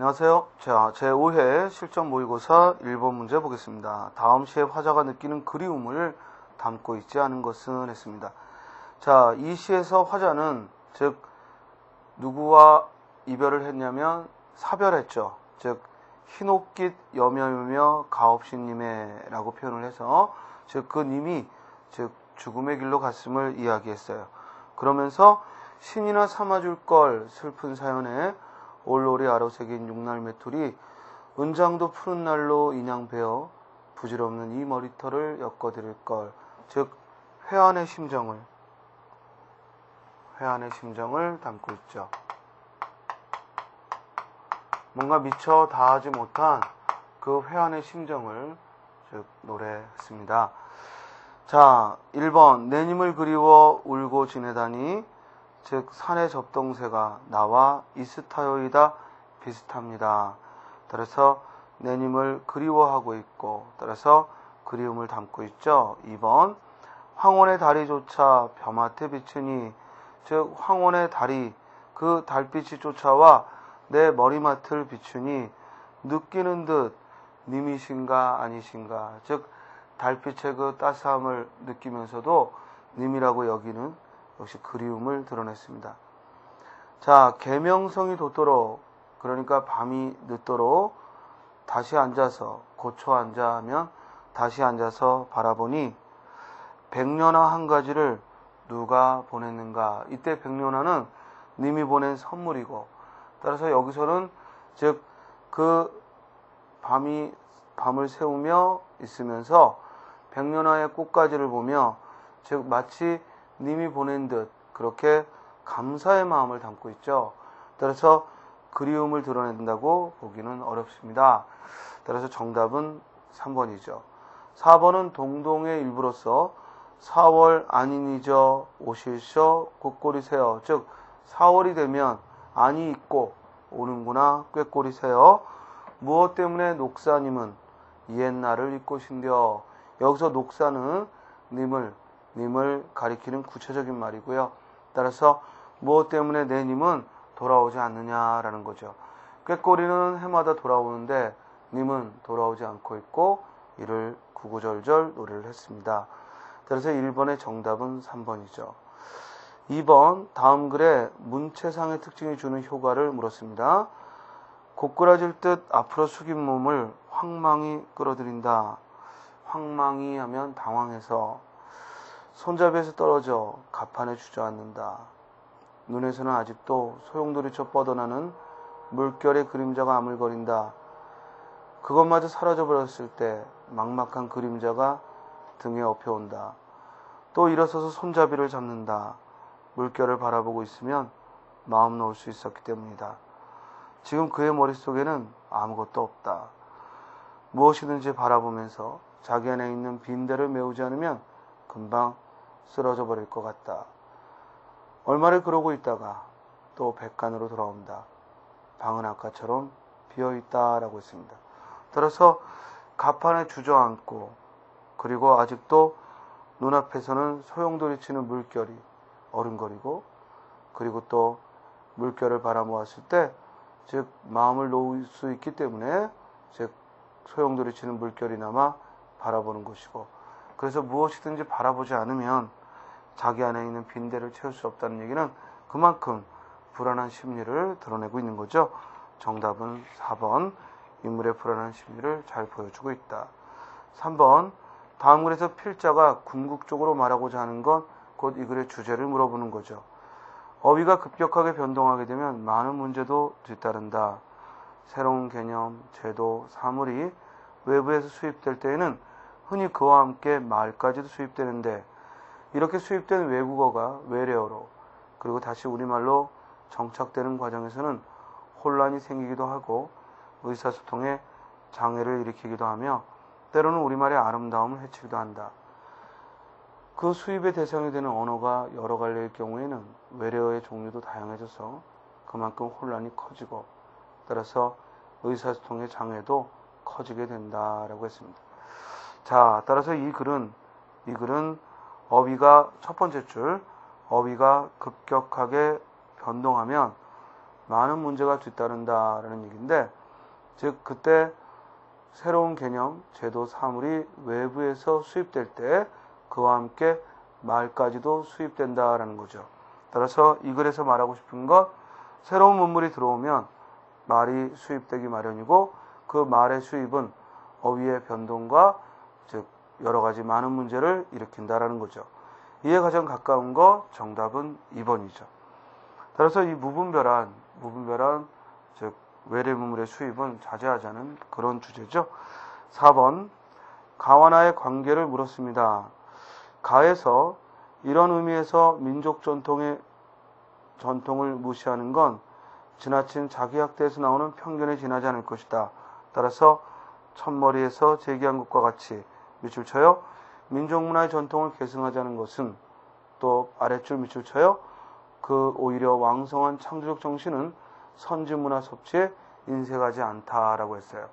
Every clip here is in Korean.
안녕하세요. 자, 제5회 실전 모의고사 1번 문제 보겠습니다. 다음 시에 화자가 느끼는 그리움을 담고 있지 않은 것은 했습니다. 자, 이 시에서 화자는 즉 누구와 이별을 했냐면 사별했죠. 즉 흰옷깃 여며여며 가없이님의 라고 표현을 해서 즉 그 님이 즉 죽음의 길로 갔음을 이야기했어요. 그러면서 신이나 삼아줄 걸 슬픈 사연에 올로리 아로새긴 육날 메뚜리 은장도 푸른 날로 인양 베어 부질없는 이 머리털을 엮어드릴 걸. 즉 회한의 심정을 담고 있죠. 뭔가 미처 다하지 못한 그 회한의 심정을 즉 노래했습니다. 자, 1번 내님을 그리워 울고 지내다니 즉 산의 접동새가 나와 이스타요이다 비슷합니다. 따라서 내님을 그리워하고 있고 따라서 그리움을 담고 있죠. 2번 황혼의 달이조차 벼맡에 비추니 즉 황혼의 달이 그 달빛이 쫓아와 내 머리맡을 비추니 느끼는 듯 님이신가 아니신가 즉 달빛의 그 따스함을 느끼면서도 님이라고 여기는 역시 그리움을 드러냈습니다. 자, 계명성이 돋도록 그러니까 밤이 늦도록 다시 앉아서 고쳐 앉아 하면 다시 앉아서 바라보니 백년화 한 가지를 누가 보냈는가. 이때 백년화는 님이 보낸 선물이고 따라서 여기서는 즉 그 밤을 새우며 있으면서 백년화의 꽃가지를 보며 즉 마치 님이 보낸 듯 그렇게 감사의 마음을 담고 있죠. 따라서 그리움을 드러낸다고 보기는 어렵습니다. 따라서 정답은 3번이죠. 4번은 동동의 일부로서 4월 아니니저 오실셔 꾀꼬리 세어 즉 4월이 되면 안이 있고 오는구나 꾀꼬리 세어 무엇 때문에 녹사님은 옛날을 잊고 신겨. 여기서 녹사는 님을 가리키는 구체적인 말이고요. 따라서 무엇 때문에 내 님은 돌아오지 않느냐라는 거죠. 꾀꼬리는 해마다 돌아오는데 님은 돌아오지 않고 있고 이를 구구절절 노래를 했습니다. 따라서 1번의 정답은 3번이죠. 2번 다음 글에 문체상의 특징이 주는 효과를 물었습니다. 고꾸라질 듯 앞으로 숙인 몸을 황망히 끌어들인다. 황망히 하면 당황해서 손잡이에서 떨어져 가판에 주저앉는다. 눈에서는 아직도 소용돌이쳐 뻗어나는 물결의 그림자가 아물거린다. 그것마저 사라져버렸을 때 막막한 그림자가 등에 엎여온다. 또 일어서서 손잡이를 잡는다. 물결을 바라보고 있으면 마음 놓을 수 있었기 때문이다. 지금 그의 머릿속에는 아무것도 없다. 무엇이든지 바라보면서 자기 안에 있는 빈대를 메우지 않으면 금방 쓰러져 버릴 것 같다. 얼마를 그러고 있다가 또 백간으로 돌아온다. 방은 아까처럼 비어있다라고 했습니다. 따라서 가판에 주저앉고 그리고 아직도 눈앞에서는 소용돌이치는 물결이 어른거리고 그리고 또 물결을 바라보았을 때 즉 마음을 놓을 수 있기 때문에 즉 소용돌이치는 물결이나마 바라보는 것이고 그래서 무엇이든지 바라보지 않으면 자기 안에 있는 빈대를 채울 수 없다는 얘기는 그만큼 불안한 심리를 드러내고 있는 거죠. 정답은 4번 인물의 불안한 심리를 잘 보여주고 있다. 3번 다음 글에서 필자가 궁극적으로 말하고자 하는 건 곧 이 글의 주제를 물어보는 거죠. 어휘가 급격하게 변동하게 되면 많은 문제도 뒤따른다. 새로운 개념, 제도, 사물이 외부에서 수입될 때에는 흔히 그와 함께 말까지도 수입되는데 이렇게 수입된 외국어가 외래어로 그리고 다시 우리말로 정착되는 과정에서는 혼란이 생기기도 하고 의사소통에 장애를 일으키기도 하며 때로는 우리말의 아름다움을 해치기도 한다. 그 수입의 대상이 되는 언어가 여러 갈래일 경우에는 외래어의 종류도 다양해져서 그만큼 혼란이 커지고 따라서 의사소통의 장애도 커지게 된다라고 했습니다. 자, 따라서 이 글은 어휘가 첫 번째 줄 어휘가 급격하게 변동하면 많은 문제가 뒤따른다라는 얘기인데, 즉 그때 새로운 개념, 제도, 사물이 외부에서 수입될 때 그와 함께 말까지도 수입된다라는 거죠. 따라서 이 글에서 말하고 싶은 것, 새로운 문물이 들어오면 말이 수입되기 마련이고 그 말의 수입은 어휘의 변동과 즉 여러 가지 많은 문제를 일으킨다라는 거죠. 이에 가장 가까운 거 정답은 2번이죠. 따라서 이 무분별한 즉 외래 문물의 수입은 자제하자는 그런 주제죠. 4번 가와 나의 관계를 물었습니다. 가에서 이런 의미에서 민족 전통을 무시하는 건 지나친 자기학대에서 나오는 편견에 지나지 않을 것이다. 따라서 첫머리에서 제기한 것과 같이 밑줄 쳐요. 민족문화의 전통을 계승하자는 것은 또 아랫줄 밑줄 쳐요. 그 오히려 왕성한 창조적 정신은 선진문화 섭취에 인색하지 않다라고 했어요.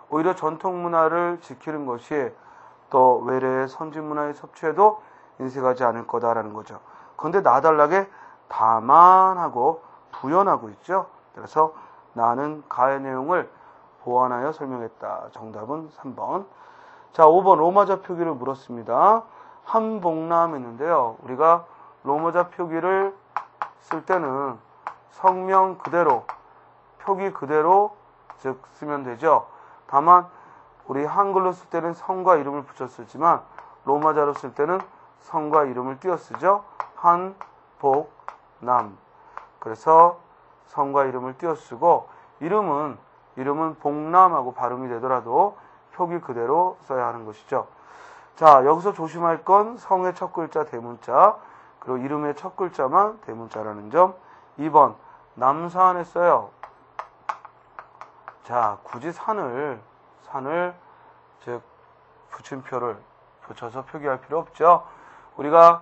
오히려 전통문화를 지키는 것이 또 외래의 선진문화의 섭취에도 인색하지 않을 거다라는 거죠. 그런데 나달라게 다만 하고 부연하고 있죠. 그래서 나는 가의 내용을 보완하여 설명했다. 정답은 3번. 자, 5번 로마자 표기를 물었습니다. 한복남 했는데요. 우리가 로마자 표기를 쓸 때는 성명 그대로, 표기 그대로 즉 쓰면 되죠. 다만 우리 한글로 쓸 때는 성과 이름을 붙여 쓰지만 로마자로 쓸 때는 성과 이름을 띄어 쓰죠. 한복남. 그래서 성과 이름을 띄어 쓰고 이름은 복남하고 발음이 되더라도 표기 그대로 써야 하는 것이죠. 자, 여기서 조심할 건 성의 첫 글자 대문자, 그리고 이름의 첫 글자만 대문자라는 점. 2번 남산 했어요. 자, 굳이 산을 즉 붙임표를 붙여서 표기할 필요 없죠. 우리가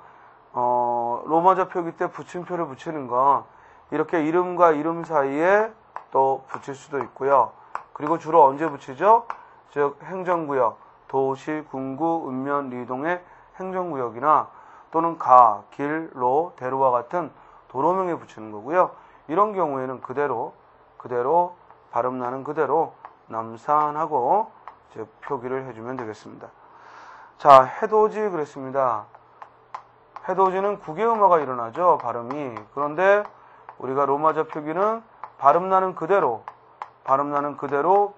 로마자 표기 때 붙임표를 붙이는 건 이렇게 이름과 이름 사이에 또 붙일 수도 있고요. 그리고 주로 언제 붙이죠? 즉 행정구역, 도시, 군구, 읍면, 리동의 행정구역이나 또는 가, 길, 로, 대로와 같은 도로명에 붙이는 거고요. 이런 경우에는 그대로 발음 나는 그대로 남산하고 즉 표기를 해주면 되겠습니다. 자, 해돋이 그랬습니다. 해돋이는 국외음화가 일어나죠. 발음이. 그런데 우리가 로마자 표기는 발음 나는 그대로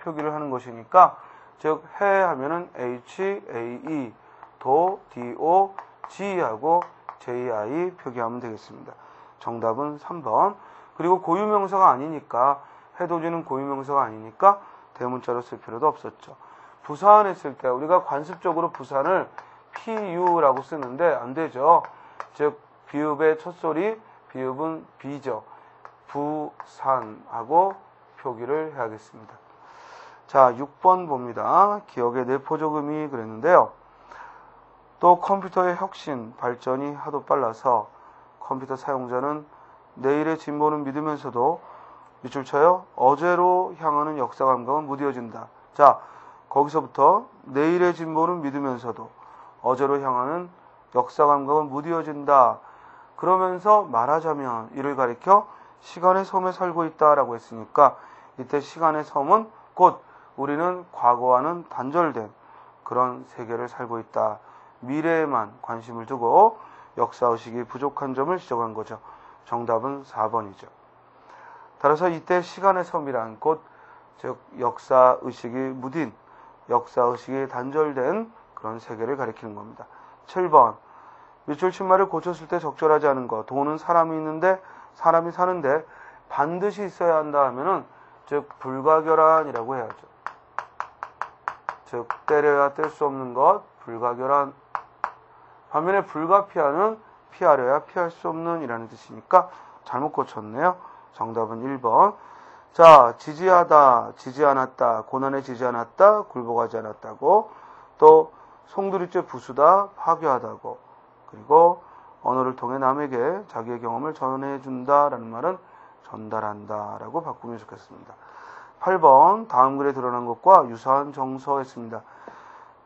표기를 하는 것이니까 즉 해 하면은 H-A-E, 도, D-O, G-하고 J-I 표기하면 되겠습니다. 정답은 3번. 그리고 고유명사가 아니니까 해돋이는 고유명사가 아니니까 대문자로 쓸 필요도 없었죠. 부산 했을 때 우리가 관습적으로 부산을 PU라고 쓰는데 안 되죠. 즉 비읍의 첫소리, 비읍은 B죠. 부산하고 표기를 해야겠습니다. 자, 6번 봅니다. 기억의 내포적 의미 그랬는데요. 또 컴퓨터의 혁신, 발전이 하도 빨라서 컴퓨터 사용자는 내일의 진보는 믿으면서도 밑줄 쳐요. 어제로 향하는 역사 감각은 무뎌진다. 자, 거기서부터 내일의 진보는 믿으면서도 어제로 향하는 역사 감각은 무뎌진다. 그러면서 말하자면 이를 가리켜 시간의 섬에 살고 있다라고 했으니까 이때 시간의 섬은 곧 우리는 과거와는 단절된 그런 세계를 살고 있다. 미래에만 관심을 두고 역사의식이 부족한 점을 지적한 거죠. 정답은 4번이죠. 따라서 이때 시간의 섬이란 곧 즉 역사의식이 무딘, 역사의식이 단절된 그런 세계를 가리키는 겁니다. 7번 밑줄 친 말을 고쳤을 때 적절하지 않은 것. 도는 사람이 사는데 반드시 있어야 한다 하면은 즉 불가결한이라고 해야죠. 즉 때려야 뗄 수 없는 것, 불가결한. 반면에 불가피하는 피하려야 피할 수 없는 이라는 뜻이니까 잘못 고쳤네요. 정답은 1번. 자, 지지하다, 지지 않았다, 고난에 지지 않았다, 굴복하지 않았다고. 또 송두리째 부수다, 파괴하다고. 그리고 언어를 통해 남에게 자기의 경험을 전해준다라는 말은 전달한다라고 바꾸면 좋겠습니다. 8번 다음 글에 드러난 것과 유사한 정서했습니다.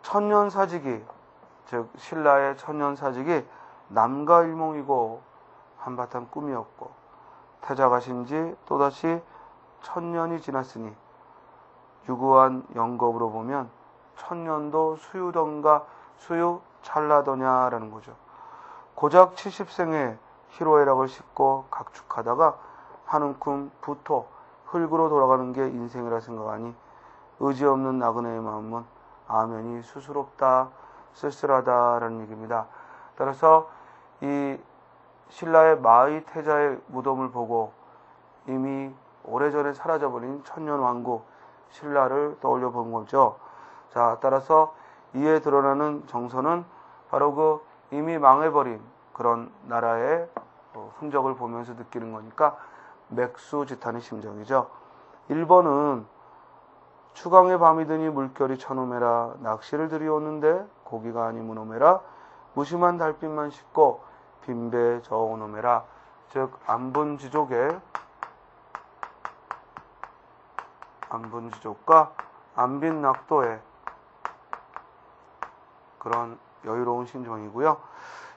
천년사직이 즉 신라의 천년사직이 남가 일몽이고 한바탕 꿈이었고 태자가신 지 또다시 1000년이 지났으니 유구한 영겁으로 보면 1000년도 수유던가 수유 찰나더냐라는 거죠. 고작 70생에 희로애락을 싣고 각축하다가 한움큼 부토 흙으로 돌아가는 게 인생이라 생각하니 의지 없는 나그네의 마음은 아면이 수스럽다, 쓸쓸하다라는 얘기입니다. 따라서 이 신라의 마의 태자의 무덤을 보고 이미 오래전에 사라져버린 천년왕국 신라를 떠올려 본 거죠. 자, 따라서 이에 드러나는 정서는 바로 그 이미 망해버린 그런 나라의 흔적을 보면서 느끼는 거니까 맥수짓하는 심정이죠. 1번은 추강의 밤이 드니 물결이 쳐오메라 낚시를 들이오는데 고기가 아니 문오메라 무심한 달빛만 씻고 빈배 저오노메라. 즉 안분지족과 안빈낙도의 그런 여유로운 심정이고요.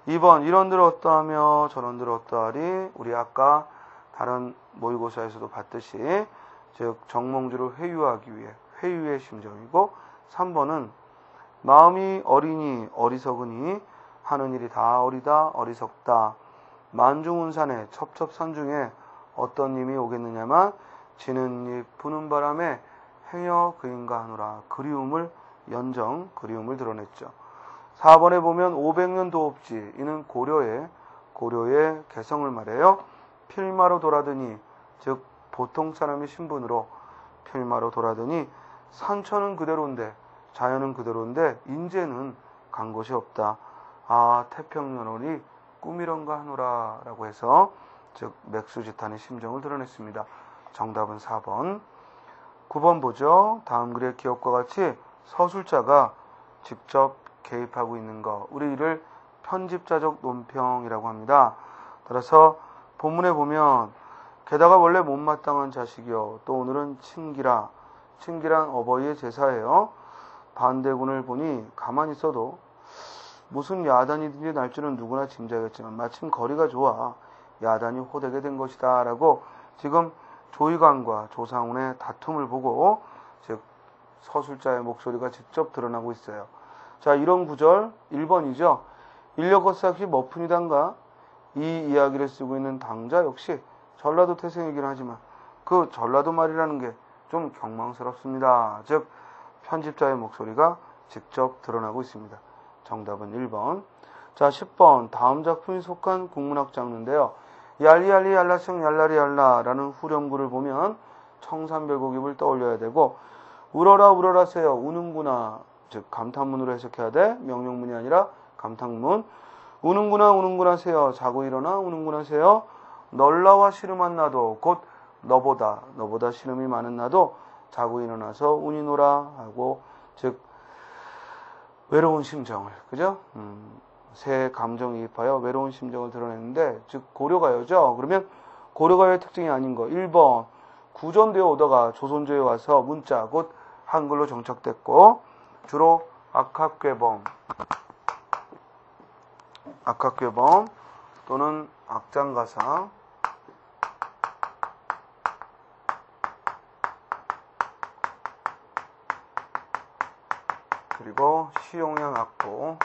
2번 이런들 어떠하며 저런들 어떠하리. 우리 아까 다른 모의고사에서도 봤듯이 즉 정몽주를 회유하기 위해 회유의 심정이고, 3번은 마음이 어리니 어리석으니 하는 일이 다 어리다 어리석다. 만중운산에 첩첩산중에 어떤 님이 오겠느냐만 지는 잎 부는 바람에 행여 그인가 하노라. 그리움을 연정 그리움을 드러냈죠. 4번에 보면 500년 도업지 이는 고려의 개성을 말해요. 필마로 돌아드니 즉 보통 사람의 신분으로 필마로 돌아드니 산천은 그대로인데 자연은 그대로인데 인재는 간 곳이 없다. 아 태평연월이 꿈이런가 하노라 라고 해서 즉 맥수짓하는 심정을 드러냈습니다. 정답은 4번. 9번 보죠. 다음 글의 기억과 같이 서술자가 직접 개입하고 있는 것, 우리 이를 편집자적 논평이라고 합니다. 따라서 본문에 보면 게다가 원래 못마땅한 자식이요 또 오늘은 친기란 어버이의 제사예요. 반대군을 보니 가만히 있어도 무슨 야단이든지 날 줄은 누구나 짐작했지만 마침 거리가 좋아 야단이 호되게 된 것이다 라고 지금 조의관과 조상훈의 다툼을 보고 즉 서술자의 목소리가 직접 드러나고 있어요. 자, 이런 구절 1번이죠. 인력거싹이 머푼이단가. 이 이야기를 쓰고 있는 당자 역시 전라도 태생이긴 하지만 그 전라도 말이라는 게 좀 경망스럽습니다. 즉 편집자의 목소리가 직접 드러나고 있습니다. 정답은 1번. 자, 10번 다음 작품이 속한 국문학 장르인데요. 얄리얄리 얄라성 얄라리 얄라라는 후렴구를 보면 청산별곡입을 떠올려야 되고, 울어라 울어라세요 우는구나 즉 감탄문으로 해석해야 돼. 명령문이 아니라 감탄문. 우는구나 우는구나 세요 자고 일어나 우는구나 세요. 널라와 시름한 나도 곧 너보다 시름이 많은 나도 자고 일어나서 운이노라 하고 즉 외로운 심정을 그죠? 새 감정이입하여 외로운 심정을 드러냈는데 즉 고려가요죠. 그러면 고려가요의 특징이 아닌 거 1번 구전되어 오다가 조선조에 와서 문자 곧 한글로 정착됐고 주로 악학괴범 또는 악장가사 그리고 시용양 악보.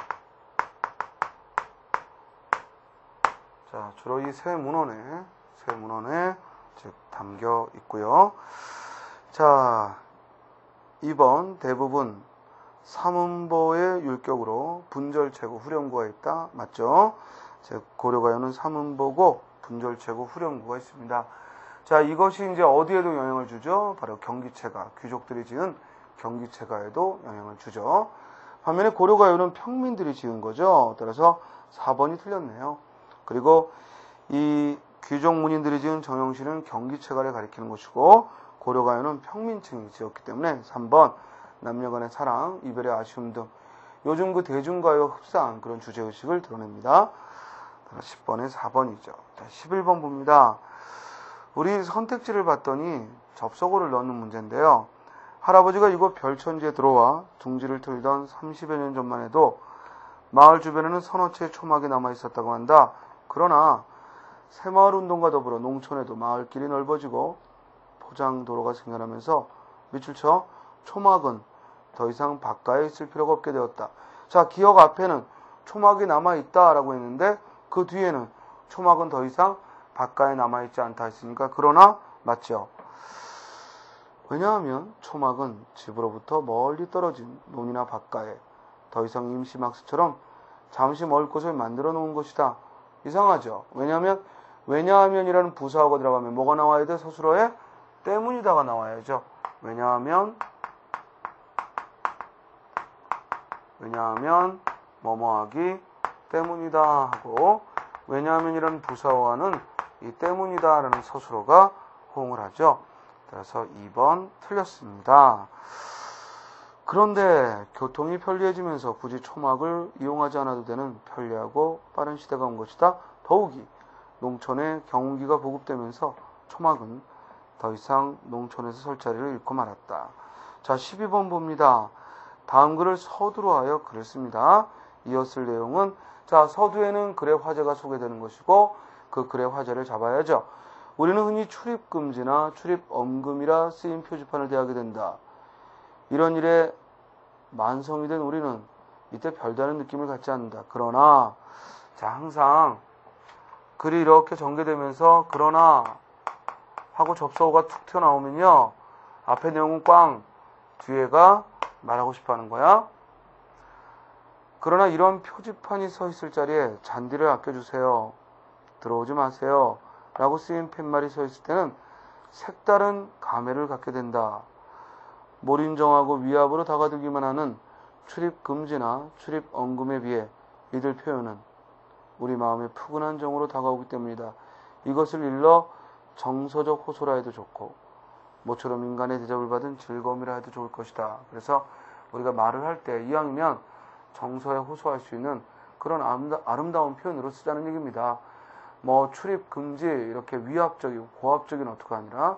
자, 주로 이 세 문헌에 즉 담겨 있고요. 자, 2번 대부분 삼음보의 율격으로 분절체고 후렴구가 있다. 맞죠? 즉 고려가요는 삼음보고 분절체고 후렴구가 있습니다. 자, 이것이 이제 어디에도 영향을 주죠? 바로 경기체가, 귀족들이 지은 경기체가에도 영향을 주죠. 반면에 고려가요는 평민들이 지은 거죠. 따라서 4번이 틀렸네요. 그리고 이 귀족 문인들이 지은 정형시는 경기체가를 가리키는 것이고 고려가요는 평민층이 지었기 때문에 3번 남녀간의 사랑, 이별의 아쉬움 등 요즘 그 대중가요 흡사한 그런 주제의식을 드러냅니다. 10번에 4번이죠. 자, 11번 봅니다. 우리 선택지를 봤더니 접속어를 넣는 문제인데요. 할아버지가 이곳 별천지에 들어와 둥지를 틀던 30여 년 전만 해도 마을 주변에는 서너 채의 초막이 남아 있었다고 한다. 그러나 새마을 운동과 더불어 농촌에도 마을길이 넓어지고 포장도로가 생겨나면서 밑줄 쳐 초막은 더 이상 바깥에 있을 필요가 없게 되었다. 자, 기억 앞에는 초막이 남아있다라고 했는데 그 뒤에는 초막은 더 이상 바깥에 남아있지 않다 했으니까 그러나 맞죠. 왜냐하면 초막은 집으로부터 멀리 떨어진 논이나 바깥에 더 이상 임시막스처럼 잠시 멀 곳을 만들어 놓은 것이다. 이상하죠. 왜냐하면이라는 부사어가 들어가면 뭐가 나와야 돼? 서술어에 때문이다가 나와야죠. 왜냐하면 뭐뭐하기 때문이다 하고 왜냐하면이라는 부사어와는 이 때문이다라는 서술어가 호응을 하죠. 따라서 2번 틀렸습니다. 그런데 교통이 편리해지면서 굳이 초막을 이용하지 않아도 되는 편리하고 빠른 시대가 온 것이다. 더욱이 농촌에 경운기가 보급되면서 초막은 더 이상 농촌에서 설 자리를 잃고 말았다. 자, 12번 봅니다. 다음 글을 서두로 하여 글을 씁니다. 이었을 내용은 자, 서두에는 글의 화제가 소개되는 것이고 그 글의 화제를 잡아야죠. 우리는 흔히 출입금지나 출입엄금이라 쓰인 표지판을 대하게 된다. 이런 일에 만성이 된 우리는 이때 별다른 느낌을 갖지 않는다. 그러나 자, 항상 글이 이렇게 전개되면서 그러나 하고 접속어가 툭 튀어나오면요. 앞에 내용은 꽝, 뒤에가 말하고 싶어하는 거야. 그러나 이런 표지판이 서 있을 자리에 잔디를 아껴주세요. 들어오지 마세요. 라고 쓰인 팻말이 서 있을 때는 색다른 감회를 갖게 된다. 몰인정하고 위압으로 다가들기만 하는 출입금지나 출입엄금에 비해 이들 표현은 우리 마음에 푸근한 정으로 다가오기 때문이다. 이것을 일러 정서적 호소라 해도 좋고 모처럼 인간의 대접을 받은 즐거움이라 해도 좋을 것이다. 그래서 우리가 말을 할 때 이왕이면 정서에 호소할 수 있는 그런 아름다운 표현으로 쓰자는 얘기입니다. 뭐 출입금지 이렇게 위압적이고 고압적인 어투가 아니라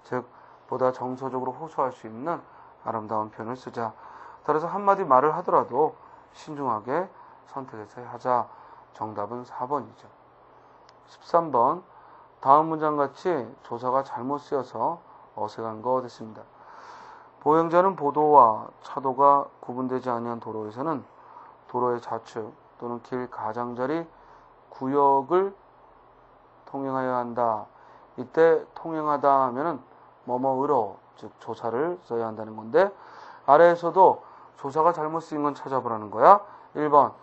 즉 보다 정서적으로 호소할 수 있는 아름다운 표현을 쓰자. 따라서 한마디 말을 하더라도 신중하게 선택해서 하자. 정답은 4번이죠. 13번 다음 문장같이 조사가 잘못 쓰여서 어색한 거 됐습니다. 보행자는 보도와 차도가 구분되지 아니한 도로에서는 도로의 좌측 또는 길 가장자리 구역을 통행하여야 한다. 이때 통행하다 하면은 뭐뭐으로 즉 조사를 써야 한다는 건데 아래에서도 조사가 잘못 쓰인 건 찾아보라는 거야. 1번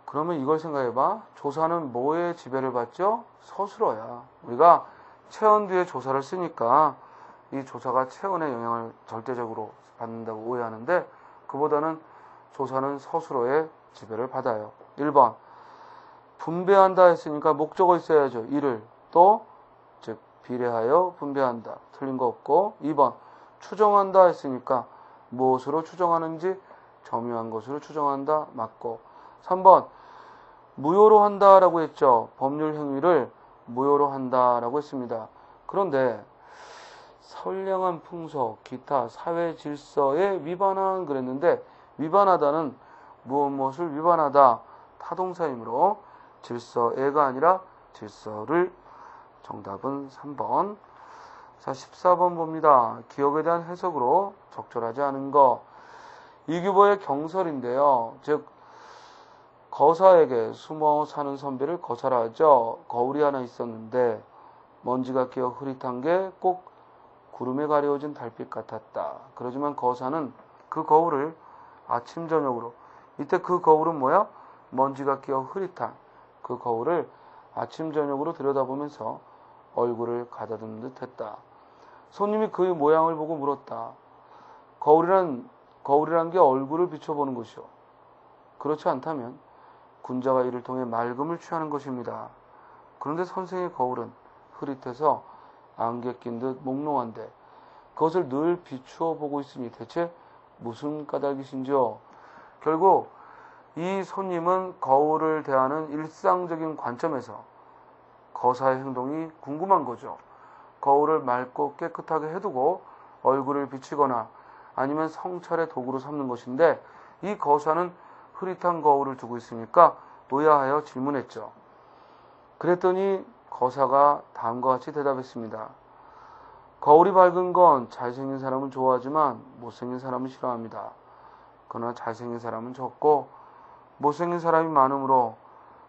그러면 이걸 생각해봐. 조사는 뭐의 지배를 받죠? 서술어야. 우리가 체언 뒤에 조사를 쓰니까 이 조사가 체언의 영향을 절대적으로 받는다고 오해하는데 그보다는 조사는 서술어의 지배를 받아요. 1번 분배한다 했으니까 목적어 있어야죠. 이를 또 즉 비례하여 분배한다. 틀린 거 없고 2번 추정한다 했으니까 무엇으로 추정하는지 점유한 것으로 추정한다. 맞고 3번 무효로 한다라고 했죠. 법률 행위를 무효로 한다라고 했습니다. 그런데 선량한 풍속, 기타 사회 질서에 위반한 그랬는데 위반하다는 무엇을 위반하다 타동사이므로 질서에가 아니라 질서를 정답은 3번. 자, 14번 봅니다. 기억에 대한 해석으로 적절하지 않은 거. 이규보의 경설인데요. 즉 거사에게 숨어 사는 선비를 거사라 하죠. 거울이 하나 있었는데 먼지가 끼어 흐릿한 게 꼭 구름에 가려워진 달빛 같았다. 그러지만 거사는 그 거울을 아침 저녁으로 이때 그 거울은 뭐야? 먼지가 끼어 흐릿한 그 거울을 아침 저녁으로 들여다보면서 얼굴을 가다듬는 듯 했다. 손님이 그의 모양을 보고 물었다. 거울이란 게 얼굴을 비춰보는 것이요. 그렇지 않다면 군자가 이를 통해 맑음을 취하는 것입니다. 그런데 선생의 거울은 흐릿해서 안개 낀 듯 몽롱한데 그것을 늘 비추어 보고 있으니 대체 무슨 까닭이신지요? 결국 이 손님은 거울을 대하는 일상적인 관점에서 거사의 행동이 궁금한 거죠. 거울을 맑고 깨끗하게 해두고 얼굴을 비치거나 아니면 성찰의 도구로 삼는 것인데 이 거사는 흐릿한 거울을 두고 있으니까 의아하여 질문했죠. 그랬더니 거사가 다음과 같이 대답했습니다. 거울이 밝은 건 잘생긴 사람은 좋아하지만 못생긴 사람은 싫어합니다. 그러나 잘생긴 사람은 적고 못생긴 사람이 많으므로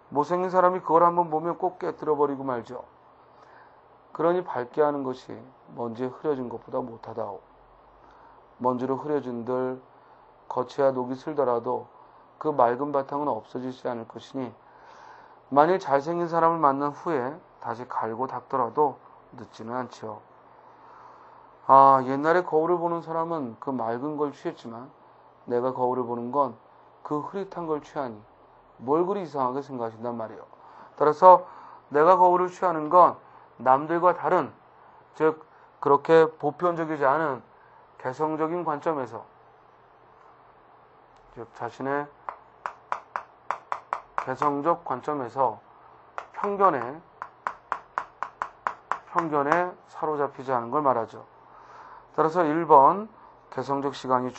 못생긴 사람이 그걸 한번 보면 꼭 깨뜨려버리고 말죠. 그러니 밝게 하는 것이 먼지에 흐려진 것보다 못하다오. 먼지로 흐려진들 거치야 녹이 슬더라도 그 맑은 바탕은 없어지지 않을 것이니 만일 잘생긴 사람을 만난 후에 다시 갈고 닦더라도 늦지는 않지요. 옛날에 거울을 보는 사람은 그 맑은 걸 취했지만 내가 거울을 보는 건 그 흐릿한 걸 취하니 뭘 그리 이상하게 생각하신단 말이에요. 따라서 내가 거울을 취하는 건 남들과 다른, 즉 그렇게 보편적이지 않은 개성적인 관점에서, 즉 자신의 개성적 관점에서 편견에 사로잡히지 않은 걸 말하죠. 따라서 1번 개성적 시간이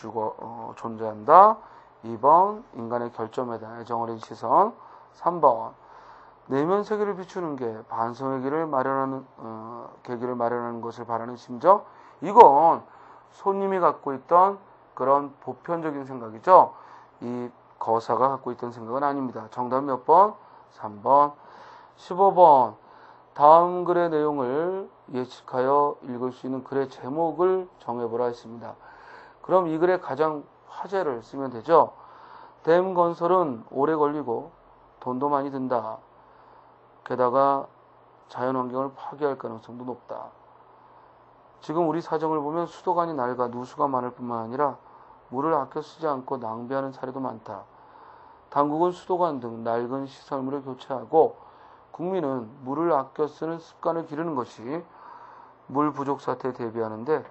존재한다. 2번 인간의 결점에 대한 애정어린 시선. 3번 내면 세계를 비추는 게 반성의 길을 마련하는 계기를 마련하는 것을 바라는 심정. 이건 손님이 갖고 있던 그런 보편적인 생각이죠. 이 거사가 갖고 있던 생각은 아닙니다. 정답 몇 번? 3번. 15번 다음 글의 내용을 예측하여 읽을 수 있는 글의 제목을 정해보라 했습니다. 그럼 이 글의 가장 화제를 쓰면 되죠. 댐 건설은 오래 걸리고 돈도 많이 든다. 게다가 자연환경을 파괴할 가능성도 높다. 지금 우리 사정을 보면 수도관이 낡아 누수가 많을 뿐만 아니라 물을 아껴 쓰지 않고 낭비하는 사례도 많다. 당국은 수도관 등 낡은 시설물을 교체하고 국민은 물을 아껴 쓰는 습관을 기르는 것이 물 부족 사태에 대비하는데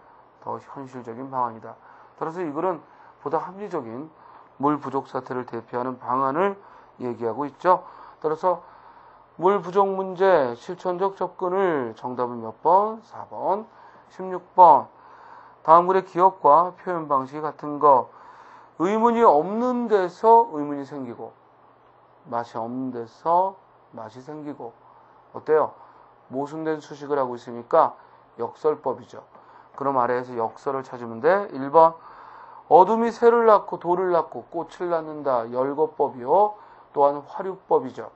더 현실적인 방안이다. 따라서 이 글은 보다 합리적인 물 부족 사태를 대피하는 방안을 얘기하고 있죠. 따라서 물 부족 문제 실천적 접근을 정답은 몇 번? 4번. 16번 다음 글의 기억과 표현 방식이 같은 거. 의문이 없는 데서 의문이 생기고 맛이 없는 데서 맛이 생기고. 어때요? 모순된 수식을 하고 있으니까 역설법이죠. 그럼 아래에서 역설을 찾으면 돼. 1번 어둠이 새를 낳고 돌을 낳고 꽃을 낳는다. 열거법이요. 또한 화류법이죠.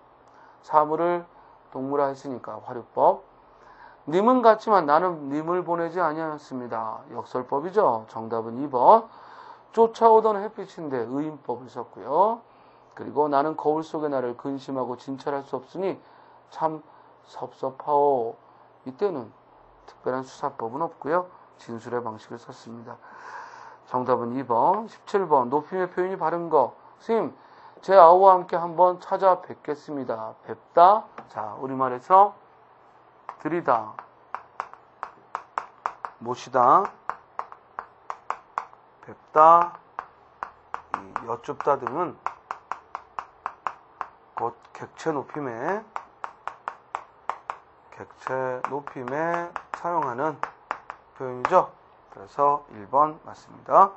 사물을 동물화 했으니까 화류법. 님은 같지만 나는 님을 보내지 아니하였습니다. 역설법이죠. 정답은 2번. 쫓아오던 햇빛인데 의인법을 썼고요. 그리고 나는 거울 속의 나를 근심하고 진찰할 수 없으니 참 섭섭하오. 이때는 특별한 수사법은 없고요. 진술의 방식을 썼습니다. 정답은 2번. 17번 높임의 표현이 바른 거. 스님, 제 아우와 함께 한번 찾아뵙겠습니다. 뵙다. 자, 우리말에서 들이다, 모시다, 뵙다, 여쭙다 등은 곧 객체 높임에 사용하는 표현이죠. 그래서 1번 맞습니다.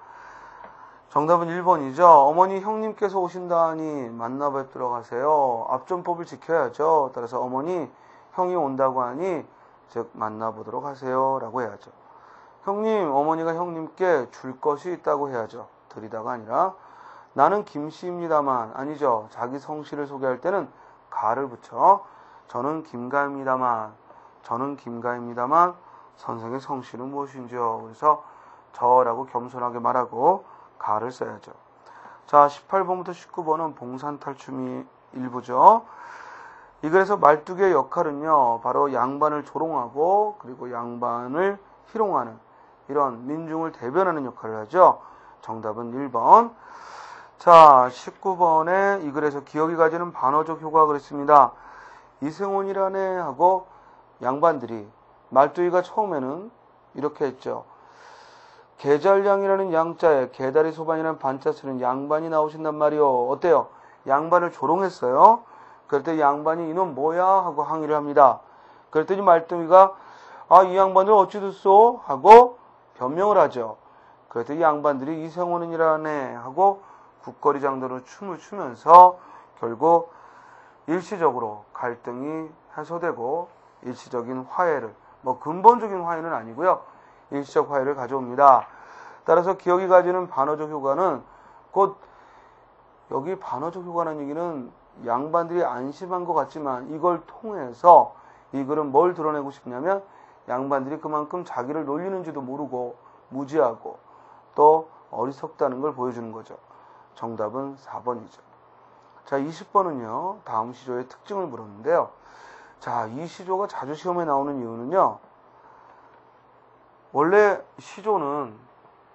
정답은 1번이죠. 어머니 형님께서 오신다니 만나 뵙도록 하세요. 앞전법을 지켜야죠. 따라서 어머니 형이 온다고 하니 즉 만나보도록 하세요 라고 해야죠. 형님, 어머니가 형님께 줄 것이 있다고 해야죠. 드리다가 아니라 나는 김씨입니다만, 아니죠. 자기 성씨를 소개할 때는 가를 붙여 저는 김가입니다만 선생의 성씨는 무엇인지요. 그래서 저라고 겸손하게 말하고 가를 써야죠. 자, 18번부터 19번은 봉산탈춤이 일부죠. 이 글에서 말뚝의 역할은요, 바로 양반을 조롱하고 그리고 양반을 희롱하는 이런 민중을 대변하는 역할을 하죠. 정답은 1번. 자, 19번에 이 글에서 기억이 가지는 반어적 효과가 그랬습니다. 이승훈이라네 하고 양반들이, 말뚝이가 처음에는 이렇게 했죠. 계잘량이라는 양자에 개다리 소반이라는 반자 쓰는 양반이 나오신단 말이요. 어때요? 양반을 조롱했어요. 그럴 때 양반이 이놈 뭐야 하고 항의를 합니다. 그랬더니 말뚝이가 이 양반들 어찌 됐소 하고 변명을 하죠. 그랬더니 양반들이 이승훈이라네 하고 국거리 장도로 춤을 추면서 결국 일시적으로 갈등이 해소되고 일시적인 화해를, 뭐 근본적인 화해는 아니고요. 일시적 화해를 가져옵니다. 따라서 기억이 가지는 반어적 효과는 곧, 여기 반어적 효과라는 얘기는 양반들이 안심한 것 같지만 이걸 통해서 이 글은 뭘 드러내고 싶냐면 양반들이 그만큼 자기를 놀리는지도 모르고 무지하고 또 어리석다는 걸 보여주는 거죠. 정답은 4번이죠. 자, 20번은요. 다음 시조의 특징을 물었는데요. 자, 이 시조가 자주 시험에 나오는 이유는요. 원래 시조는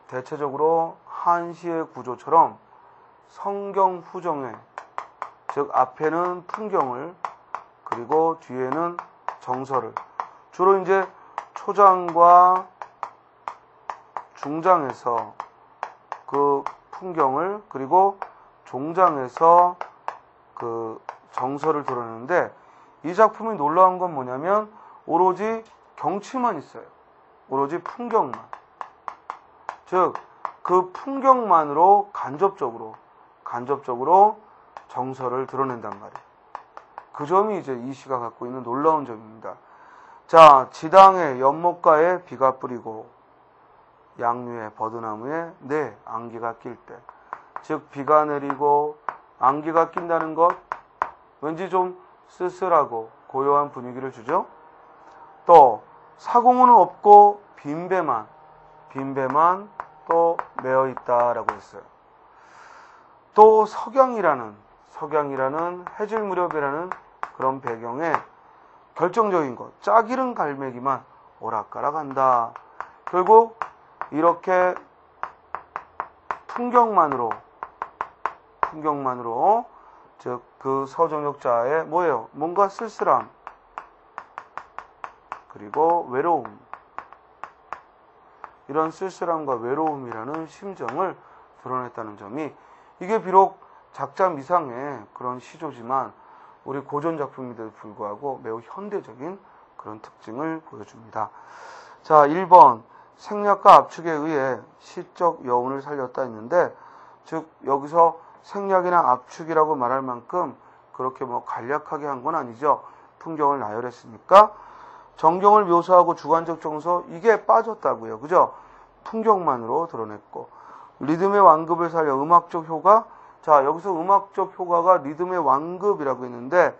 대체적으로 한시의 구조처럼 성경 후정회, 즉 앞에는 풍경을 그리고 뒤에는 정서를, 주로 이제 초장과 중장에서 그 풍경을 그리고 종장에서 그 정서를 드러내는데, 이 작품이 놀라운 건 뭐냐면 오로지 경치만 있어요. 오로지 풍경만. 즉 그 풍경만으로 간접적으로 정서를 드러낸단 말이에요. 그 점이 이제 이 시가 갖고 있는 놀라운 점입니다. 자, 지당에 연못가에 비가 뿌리고 양류에 버드나무에 네 안개가 낄 때, 즉 비가 내리고 안개가 낀다는 것, 왠지 좀 쓸쓸하고 고요한 분위기를 주죠. 또 사공은 없고 빈배만 또 메어 있다라고 했어요. 또 석양이라는 해질 무렵이라는 그런 배경에 결정적인 것, 짝이른 갈매기만 오락가락한다. 결국 이렇게 풍경만으로 즉 그 서정역자의 뭐예요? 뭔가 쓸쓸함 그리고 외로움, 이런 쓸쓸함과 외로움이라는 심정을 드러냈다는 점이, 이게 비록 작자 미상의 그런 시조지만 우리 고전 작품임에도 불구하고 매우 현대적인 그런 특징을 보여줍니다. 자, 1번 생략과 압축에 의해 시적 여운을 살렸다 했는데, 즉 여기서 생략이나 압축이라고 말할 만큼 그렇게 뭐 간략하게 한 건 아니죠. 풍경을 나열했으니까 정경을 묘사하고 주관적 정서, 이게 빠졌다고요. 그죠? 풍경만으로 드러냈고, 리듬의 완급을 살려 음악적 효과. 자, 여기서 음악적 효과가 리듬의 완급이라고 했는데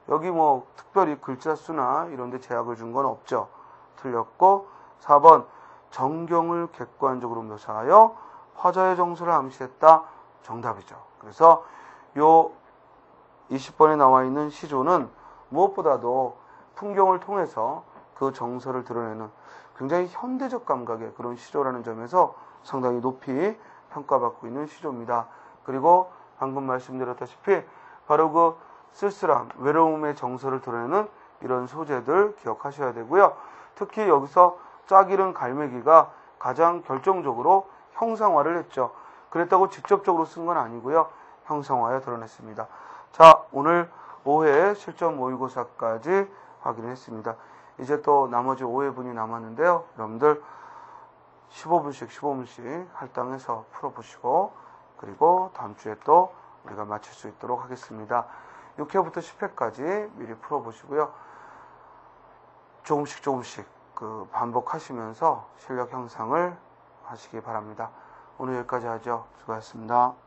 여기 뭐 특별히 글자 수나 이런 데 제약을 준 건 없죠. 틀렸고, 4번 정경을 객관적으로 묘사하여 화자의 정서를 암시했다. 정답이죠. 그래서 요 20번에 나와 있는 시조는 무엇보다도 풍경을 통해서 그 정서를 드러내는 굉장히 현대적 감각의 그런 시조라는 점에서 상당히 높이 평가받고 있는 시조입니다. 그리고 방금 말씀드렸다시피 바로 그 쓸쓸함, 외로움의 정서를 드러내는 이런 소재들 기억하셔야 되고요. 특히 여기서 짝이른 갈매기가 가장 결정적으로 형상화를 했죠. 그랬다고 직접적으로 쓴 건 아니고요. 형상화에 드러냈습니다. 자, 오늘 5회 실전 모의고사까지 확인했습니다. 이제 또 나머지 5회분이 남았는데요. 여러분들 15분씩 할당해서 풀어보시고, 그리고 다음 주에 또 우리가 마칠 수 있도록 하겠습니다. 6회부터 10회까지 미리 풀어보시고요. 조금씩 그 반복하시면서 실력 향상을 하시기 바랍니다. 오늘 여기까지 하죠. 수고하셨습니다.